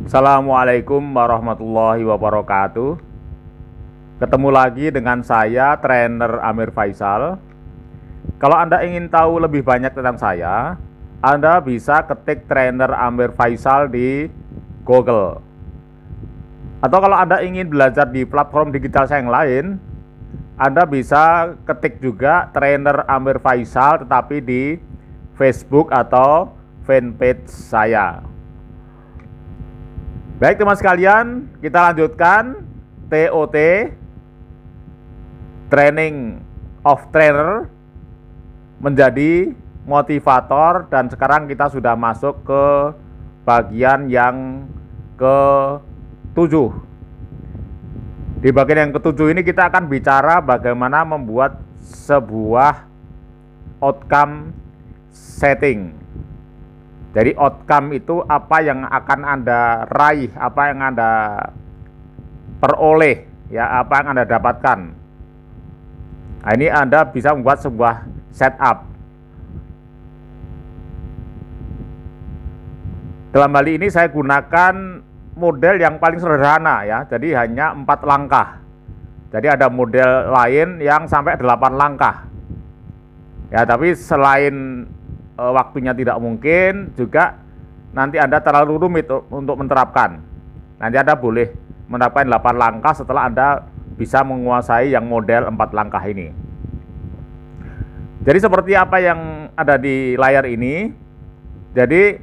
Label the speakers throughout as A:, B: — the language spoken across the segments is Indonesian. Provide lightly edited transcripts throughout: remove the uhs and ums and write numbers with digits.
A: Assalamualaikum warahmatullahi wabarakatuh. Ketemu lagi dengan saya, trainer Amir Faisal. Kalau Anda ingin tahu lebih banyak tentang saya, Anda bisa ketik trainer Amir Faisal di Google. Atau kalau Anda ingin belajar di platform digital saya yang lain, Anda bisa ketik juga trainer Amir Faisal tetapi di Facebook atau fanpage saya. Baik teman sekalian, kita lanjutkan TOT, Training of Trainer, menjadi motivator, dan sekarang kita sudah masuk ke bagian yang ke-7. Di bagian yang ke-7 ini kita akan bicara bagaimana membuat sebuah outcome setting. Jadi outcome itu apa yang akan Anda raih, apa yang Anda peroleh, ya, apa yang Anda dapatkan. Nah, ini Anda bisa membuat sebuah setup. Dalam hal ini saya gunakan model yang paling sederhana, ya. Jadi hanya 4 langkah. Jadi ada model lain yang sampai 8 langkah. Ya, tapi selain waktunya tidak mungkin, juga nanti Anda terlalu rumit untuk menerapkan. Nanti Anda boleh menerapkan 8 langkah setelah Anda bisa menguasai yang model 4 langkah ini. Jadi seperti apa yang ada di layar ini. Jadi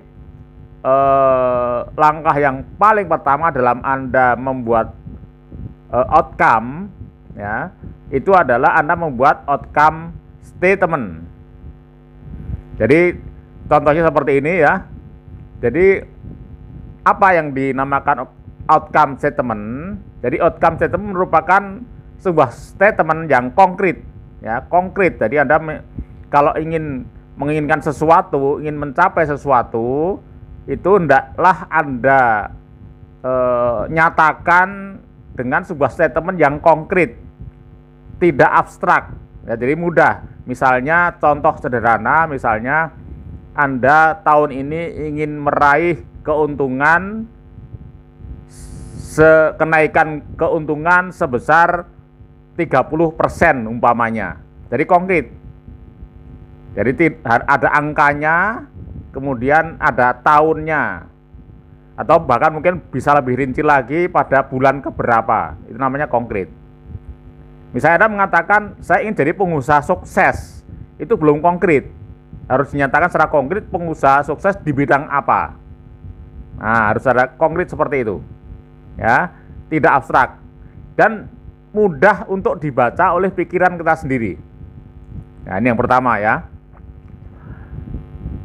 A: langkah yang paling pertama dalam Anda membuat outcome, ya, itu adalah Anda membuat outcome statement. Jadi contohnya seperti ini, ya. Jadi apa yang dinamakan outcome statement? Jadi outcome statement merupakan sebuah statement yang konkret, ya, konkret. Jadi Anda kalau menginginkan sesuatu, ingin mencapai sesuatu, itu hendaklah Anda nyatakan dengan sebuah statement yang konkret, tidak abstrak. Ya, jadi mudah. Misalnya contoh sederhana, misalnya Anda tahun ini ingin meraih keuntungan, kenaikan keuntungan sebesar 30% umpamanya. Jadi konkret. Jadi ada angkanya, kemudian ada tahunnya, atau bahkan mungkin bisa lebih rinci lagi pada bulan keberapa. Itu namanya konkret. Misalnya Anda mengatakan saya ingin jadi pengusaha sukses, itu belum konkret. Harus dinyatakan secara konkret pengusaha sukses di bidang apa. Nah, harus ada konkret seperti itu, ya, tidak abstrak dan mudah untuk dibaca oleh pikiran kita sendiri. Nah, ini yang pertama, ya.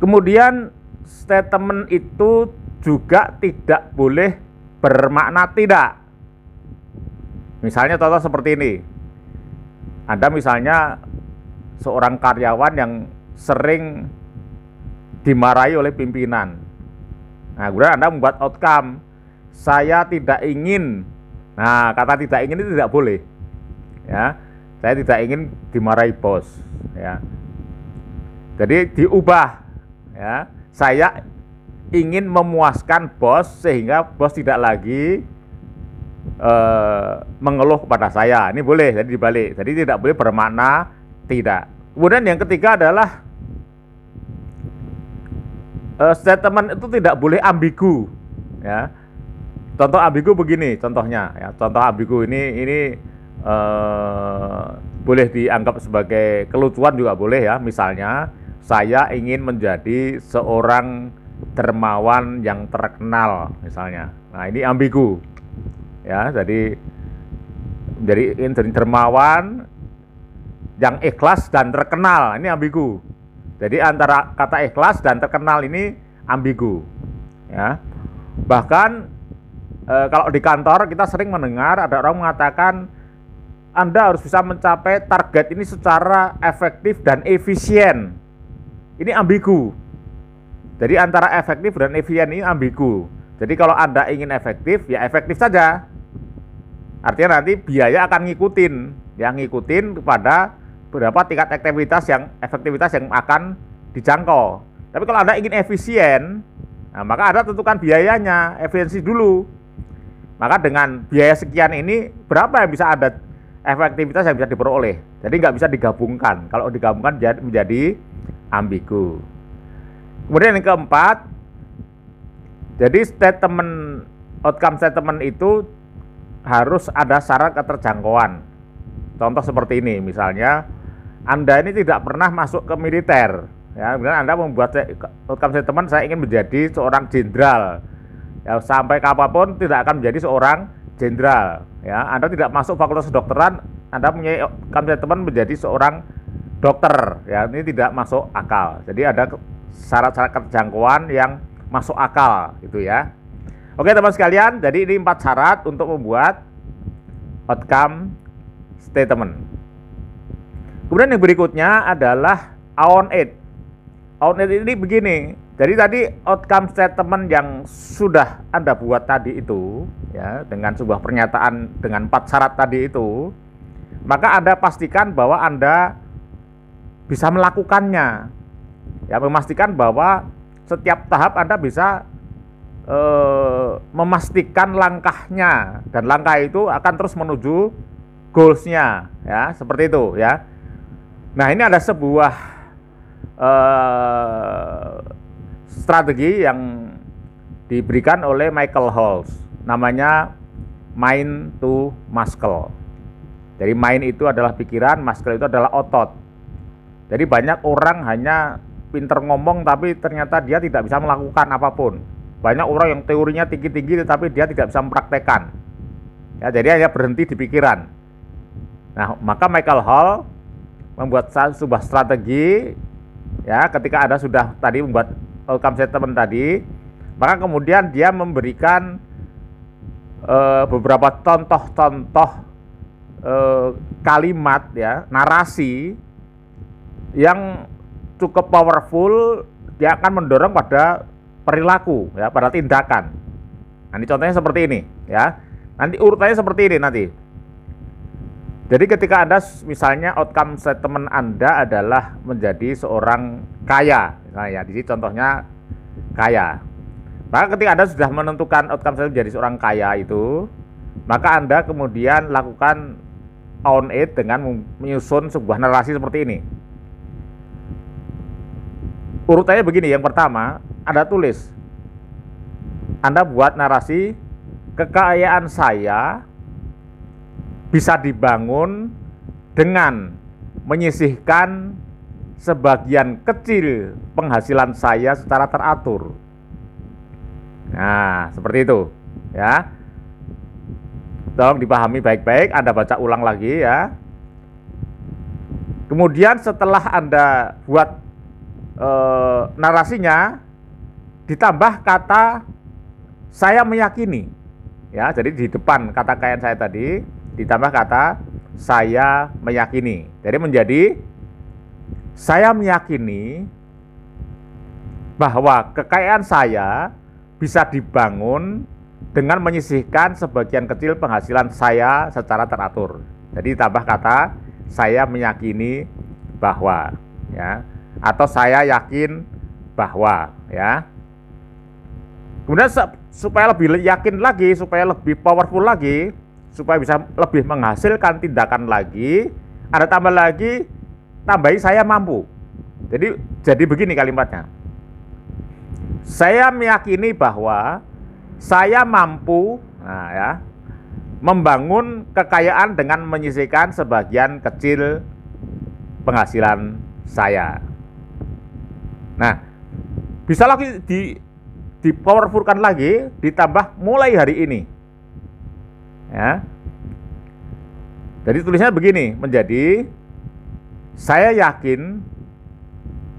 A: Kemudian statement itu juga tidak boleh bermakna tidak. Misalnya contoh seperti ini. Anda misalnya seorang karyawan yang sering dimarahi oleh pimpinan. Nah, kemudian Anda membuat outcome, saya tidak ingin. Nah, kata tidak ingin itu tidak boleh. Ya, saya tidak ingin dimarahi bos. Ya, jadi diubah. Ya, saya ingin memuaskan bos sehingga bos tidak lagi mengeluh kepada saya. Ini boleh, jadi dibalik. Jadi tidak boleh bermakna tidak. Kemudian yang ketiga adalah statement itu tidak boleh ambigu, ya. Contoh ambigu begini, contohnya, ya. Contoh ambigu ini boleh dianggap sebagai kelucuan juga boleh, ya. Misalnya saya ingin menjadi seorang dermawan yang terkenal, misalnya. Nah, ini ambigu. Ya, jadi dermawan yang ikhlas dan terkenal, ini ambigu. Jadi antara kata ikhlas dan terkenal ini ambigu, ya. Bahkan kalau di kantor kita sering mendengar ada orang mengatakan Anda harus bisa mencapai target ini secara efektif dan efisien. Ini ambigu. Jadi antara efektif dan efisien ini ambigu. Jadi kalau Anda ingin efektif, ya efektif saja. Artinya nanti biaya akan ngikutin, ya, ngikutin kepada beberapa tingkat efektivitas yang akan dijangkau. Tapi kalau Anda ingin efisien, Nah, maka ada tentukan biayanya, efisiensi dulu. Maka dengan biaya sekian ini berapa yang bisa ada efektivitas yang bisa diperoleh. Jadi nggak bisa digabungkan. Kalau digabungkan menjadi ambigu. Kemudian yang keempat, jadi outcome statement itu harus ada syarat keterjangkauan. Contoh seperti ini, misalnya Anda ini tidak pernah masuk ke militer. Ya, kemudian Anda membuat outcome statement, saya ingin menjadi seorang jenderal. Ya, sampai kapanpun tidak akan menjadi seorang jenderal. Ya, Anda tidak masuk fakultas kedokteran, Anda punya outcome statement menjadi seorang dokter. Ya, ini tidak masuk akal. Jadi ada syarat-syarat keterjangkauan yang masuk akal, gitu ya. Oke teman sekalian, jadi ini 4 syarat untuk membuat outcome statement. Kemudian yang berikutnya adalah own-it. Own-it ini begini, jadi tadi outcome statement yang sudah Anda buat tadi itu, ya, dengan sebuah pernyataan dengan 4 syarat tadi itu, maka Anda pastikan bahwa Anda bisa melakukannya, ya, memastikan bahwa setiap tahap Anda bisa memastikan langkahnya, dan langkah itu akan terus menuju goals-nya, ya, seperti itu, ya. Nah, ini ada sebuah strategi yang diberikan oleh Michael Hall, namanya mind to muscle. Jadi mind itu adalah pikiran, muscle itu adalah otot. Jadi banyak orang hanya pinter ngomong tapi ternyata dia tidak bisa melakukan apapun. Banyak orang yang teorinya tinggi-tinggi tetapi dia tidak bisa mempraktekkan. Ya, jadi hanya berhenti di pikiran. Nah, maka Michael Hall membuat sebuah strategi, ya, ketika Anda sudah tadi membuat outcome statement tadi, maka kemudian dia memberikan beberapa contoh-contoh kalimat, ya, narasi yang cukup powerful. Dia akan mendorong pada perilaku, ya, pada tindakan. Nah, ini contohnya seperti ini, ya. Nanti urutannya seperti ini nanti. Jadi ketika Anda misalnya outcome statement Anda adalah menjadi seorang kaya, misalnya di sini contohnya kaya. Maka ketika Anda sudah menentukan outcome statement menjadi seorang kaya itu, maka Anda kemudian lakukan own it dengan menyusun sebuah narasi seperti ini. Urutannya begini, yang pertama Anda tulis, Anda buat narasi, kekayaan saya bisa dibangun dengan menyisihkan sebagian kecil penghasilan saya secara teratur. Nah, seperti itu, ya. Tolong dipahami baik-baik, Anda baca ulang lagi, ya. Kemudian setelah Anda buat narasinya, ditambah kata saya meyakini, ya. Jadi di depan kata kekayaan saya tadi ditambah kata saya meyakini. Jadi menjadi saya meyakini bahwa kekayaan saya bisa dibangun dengan menyisihkan sebagian kecil penghasilan saya secara teratur. Jadi ditambah kata saya meyakini bahwa, ya, atau saya yakin bahwa, ya. Kemudian supaya lebih yakin lagi, supaya lebih powerful lagi, supaya bisa lebih menghasilkan tindakan lagi, ada tambah lagi, tambahi saya mampu. Jadi begini kalimatnya. Saya meyakini bahwa saya mampu, nah, ya, membangun kekayaan dengan menyisihkan sebagian kecil penghasilan saya. Nah, bisa lagi di powerfulkan lagi, ditambah mulai hari ini. Ya. Jadi tulisnya begini, menjadi saya yakin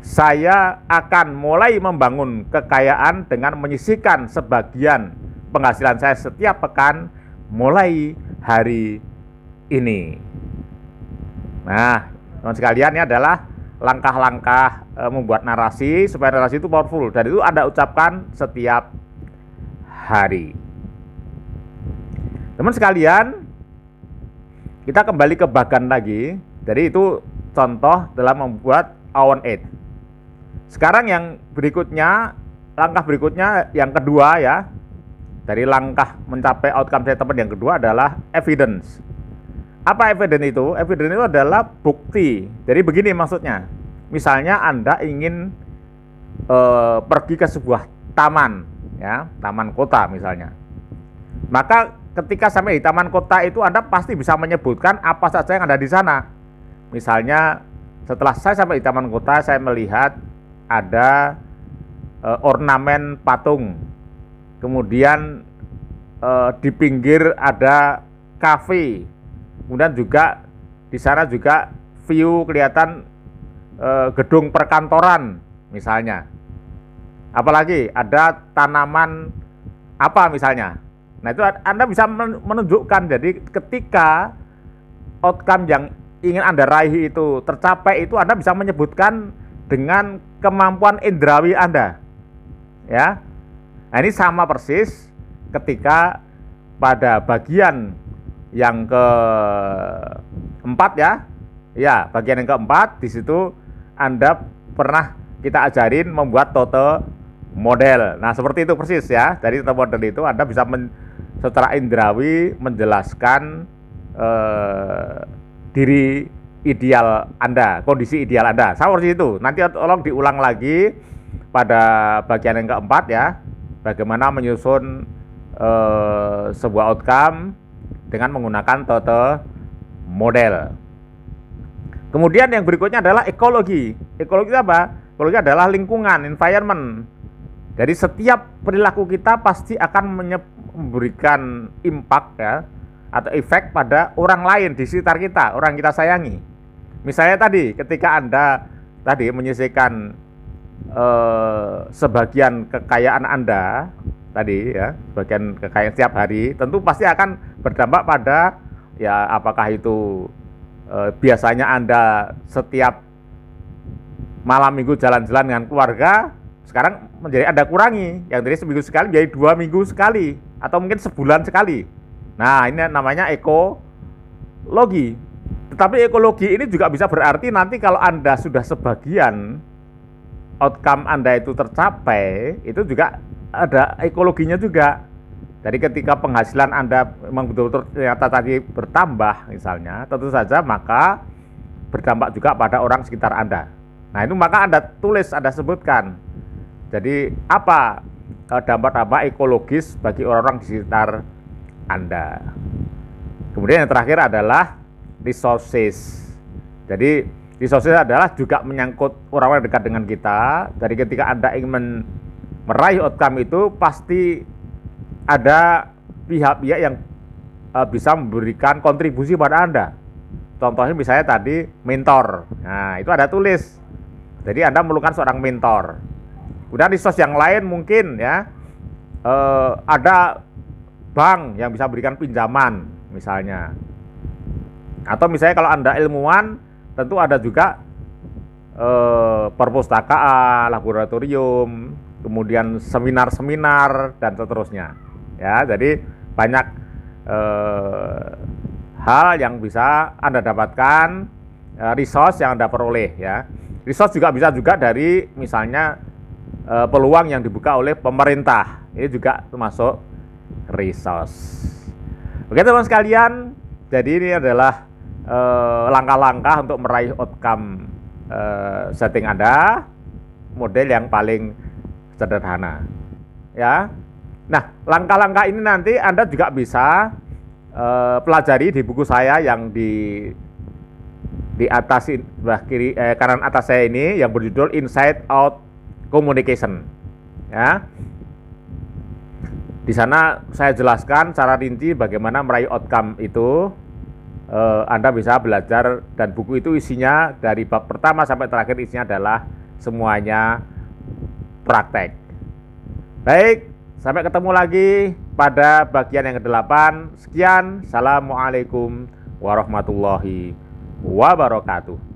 A: saya akan mulai membangun kekayaan dengan menyisihkan sebagian penghasilan saya setiap pekan mulai hari ini. Nah, teman sekalian, ini adalah langkah-langkah membuat narasi supaya narasi itu powerful, dan itu Anda ucapkan setiap hari. Teman sekalian, kita kembali ke bagan lagi. Jadi itu contoh dalam membuat own it. Sekarang yang berikutnya langkah berikutnya yang kedua ya, dari langkah mencapai outcome statement yang kedua adalah evidence. Apa evidence itu? Evidence itu adalah bukti. Jadi begini maksudnya, misalnya Anda ingin pergi ke sebuah taman, ya, taman kota misalnya. Maka ketika sampai di taman kota itu Anda pasti bisa menyebutkan apa saja yang ada di sana. Misalnya setelah saya sampai di taman kota, saya melihat ada ornamen patung. Kemudian di pinggir ada kafe. Kemudian juga di sana juga view kelihatan gedung perkantoran misalnya. Apalagi ada tanaman apa misalnya. Nah, itu Anda bisa menunjukkan. Jadi ketika outcome yang ingin Anda raih itu tercapai, itu Anda bisa menyebutkan dengan kemampuan indrawi Anda. Ya. Nah, ini sama persis ketika pada bagian yang keempat ya. Ya, bagian yang keempat di situ Anda pernah kita ajarin membuat total model. Nah, seperti itu persis ya. Dari total model itu Anda bisa secara indrawi menjelaskan diri ideal Anda, kondisi ideal Anda. Sama seperti itu. Nanti tolong diulang lagi pada bagian yang keempat ya. Bagaimana menyusun sebuah outcome dengan menggunakan total model. Kemudian yang berikutnya adalah ekologi. Ekologi apa? Ekologi adalah lingkungan, environment. Jadi setiap perilaku kita pasti akan memberikan impact ya, atau efek pada orang lain di sekitar kita, orang kita sayangi. Misalnya tadi ketika Anda tadi menyisihkan sebagian kekayaan Anda tadi ya, sebagian kekayaan setiap hari, tentu pasti akan berdampak pada ya, apakah itu biasanya Anda setiap malam minggu jalan-jalan dengan keluarga, sekarang menjadi Anda kurangi, yang tadi seminggu sekali menjadi 2 minggu sekali, atau mungkin sebulan sekali. Nah, ini namanya ekologi. Tetapi ekologi ini juga bisa berarti nanti kalau Anda sudah sebagian outcome Anda itu tercapai, itu juga ada ekologinya juga. Jadi ketika penghasilan Anda memang betul-betul ternyata tadi bertambah misalnya, tentu saja maka berdampak juga pada orang sekitar Anda. Nah, itu maka Anda tulis, Anda sebutkan. Jadi apa dampak-dampak ekologis bagi orang-orang di sekitar Anda. Kemudian yang terakhir adalah resources. Jadi resources adalah juga menyangkut orang-orang dekat dengan kita. Jadi ketika Anda ingin meraih outcome itu pasti ada pihak-pihak yang bisa memberikan kontribusi pada Anda. Contohnya misalnya tadi mentor. Nah, itu ada tulis. Jadi Anda memerlukan seorang mentor. Kemudian resource yang lain mungkin ya, ada bank yang bisa berikan pinjaman misalnya. Atau misalnya kalau Anda ilmuwan, tentu ada juga perpustakaan, laboratorium, kemudian seminar-seminar dan seterusnya. Ya, jadi banyak hal yang bisa Anda dapatkan, resource yang Anda peroleh ya. Resource juga bisa juga dari misalnya peluang yang dibuka oleh pemerintah. Ini juga termasuk resource. Oke teman sekalian, jadi ini adalah langkah-langkah untuk meraih outcome setting Anda, model yang paling sederhana. Ya. Nah, langkah-langkah ini nanti Anda juga bisa pelajari di buku saya yang di atas sebelah kiri kanan atas saya ini yang berjudul Inside Out Communication. Ya. Di sana saya jelaskan secara rinci bagaimana meraih outcome itu. Anda bisa belajar dan buku itu isinya dari bab pertama sampai terakhir isinya adalah semuanya praktek. Baik, sampai ketemu lagi pada bagian yang ke-8. Sekian, Assalamualaikum warahmatullahi wabarakatuh.